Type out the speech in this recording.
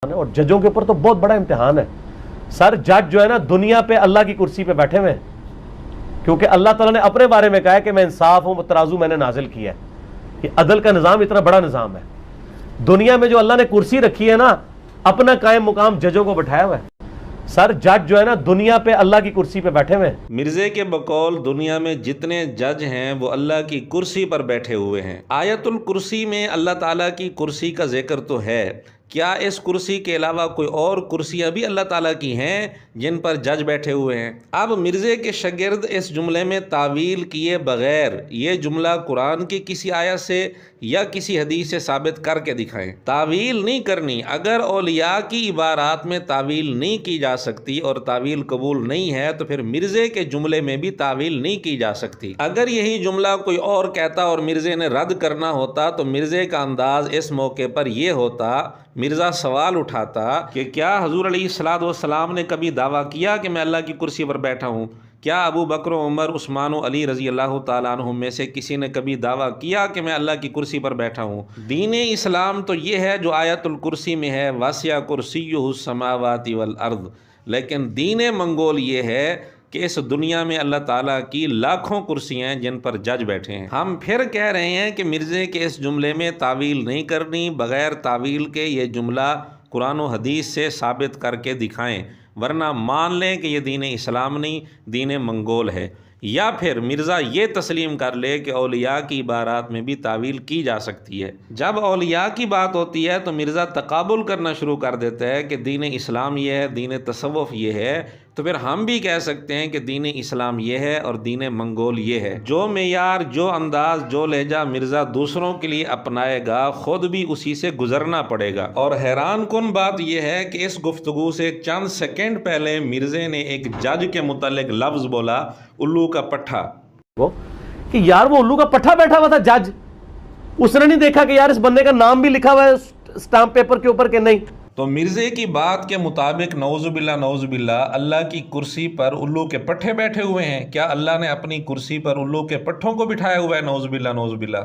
اور ججوں کے اوپر تو بہت بڑا امتحان ہے سر. جج جو ہے نا دنیا پہ اللہ کی کرسی پہ بیٹھے ہوئے ہیں، کیونکہ اللہ تعالیٰ نے اپنے بارے میں کہا ہے کہ میں انصاف ہوں، ترازو میں نے نازل کیا ہے. یہ عدل کا نظام اتنا بڑا نظام ہے. دنیا میں جو اللہ نے کرسی رکھی ہے نا، اپنا قائم مقام ججوں کو بٹھایا ہوا ہے سر. جج جو ہے نا دنیا پہ اللہ کی کرسی پہ بیٹھے ہوئے ہیں. مرزے کے بقول دنیا میں جتنے جج ہیں وہ اللہ کی کرسی پر بیٹھے ہوئے ہیں. آیت الکرسی میں اللہ تعالیٰ کی کرسی کا ذکر تو ہے، کیا اس کرسی کے علاوہ کوئی اور کرسیاں بھی اللہ تعالیٰ کی ہیں جن پر جج بیٹھے ہوئے ہیں؟ اب مرزے کے شاگرد اس جملے میں تعویل کیے بغیر یہ جملہ قرآن کی کسی آیت سے یا کسی حدیث سے ثابت کر کے دکھائیں. تعویل نہیں کرنی. اگر اولیاء کی عبارات میں تعویل نہیں کی جا سکتی اور تعویل قبول نہیں ہے تو پھر مرزے کے جملے میں بھی تعویل نہیں کی جا سکتی. اگر یہی جملہ کوئی اور کہتا اور مرزے نے رد کرنا ہوتا تو مرزے کا انداز اس موقع پر یہ ہوتا، مرزا سوال اٹھاتا کہ کیا حضور علیہ الصلوۃ والسلام نے کبھی دعویٰ کیا کہ میں اللہ کی کرسی پر بیٹھا ہوں؟ کیا ابو بکر و عمر، عثمان و علی رضی اللہ تعالیٰ عنہ میں سے کسی نے کبھی دعویٰ کیا کہ میں اللہ کی کرسی پر بیٹھا ہوں؟ دین اسلام تو یہ ہے جو آیت الکرسی میں ہے، واسع کرسیہ السماوات والارض. لیکن دین منگول یہ ہے کہ اس دنیا میں اللہ تعالیٰ کی لاکھوں کرسیاں ہیں جن پر جج بیٹھے ہیں. ہم پھر کہہ رہے ہیں کہ مرزے کے اس جملے میں تعویل نہیں کرنی. بغیر تعویل کے یہ جملہ قرآن و حدیث سے ثابت کر کے دکھائیں، ورنہ مان لیں کہ یہ دین اسلام نہیں، دین منگول ہے. یا پھر مرزا یہ تسلیم کر لے کہ اولیاء کی عبارات میں بھی تعویل کی جا سکتی ہے. جب اولیاء کی بات ہوتی ہے تو مرزا تقابل کرنا شروع کر دیتا ہے کہ دین اسلام یہ ہے، دین تصوف یہ ہے، تو پھر ہم بھی کہہ سکتے ہیں کہ دین اسلام یہ ہے اور دین منگول یہ ہے. جو معیار، جو انداز، جو لہجہ مرزا دوسروں کے لیے اپنائے گا خود بھی اسی سے گزرنا پڑے گا. اور حیران کن بات یہ ہے کہ اس گفتگو سے چند سیکنڈ پہلے مرزے نے ایک جج کے متعلق لفظ بولا، الو کا پٹھا. وہ کہ یار وہ الو کا پٹھا بیٹھا ہوا تھا جج، اس نے نہیں دیکھا کہ یار اس بندے کا نام بھی لکھا ہوا ہے اسٹامپ پیپر کے اوپر کہ نہیں. تو مرزے کی بات کے مطابق نعوذ باللہ اللہ کی کرسی پر الو کے پٹھے بیٹھے ہوئے ہیں. کیا اللہ نے اپنی کرسی پر الو کے پٹھوں کو بٹھایا ہوا ہے؟ نعوذ باللہ.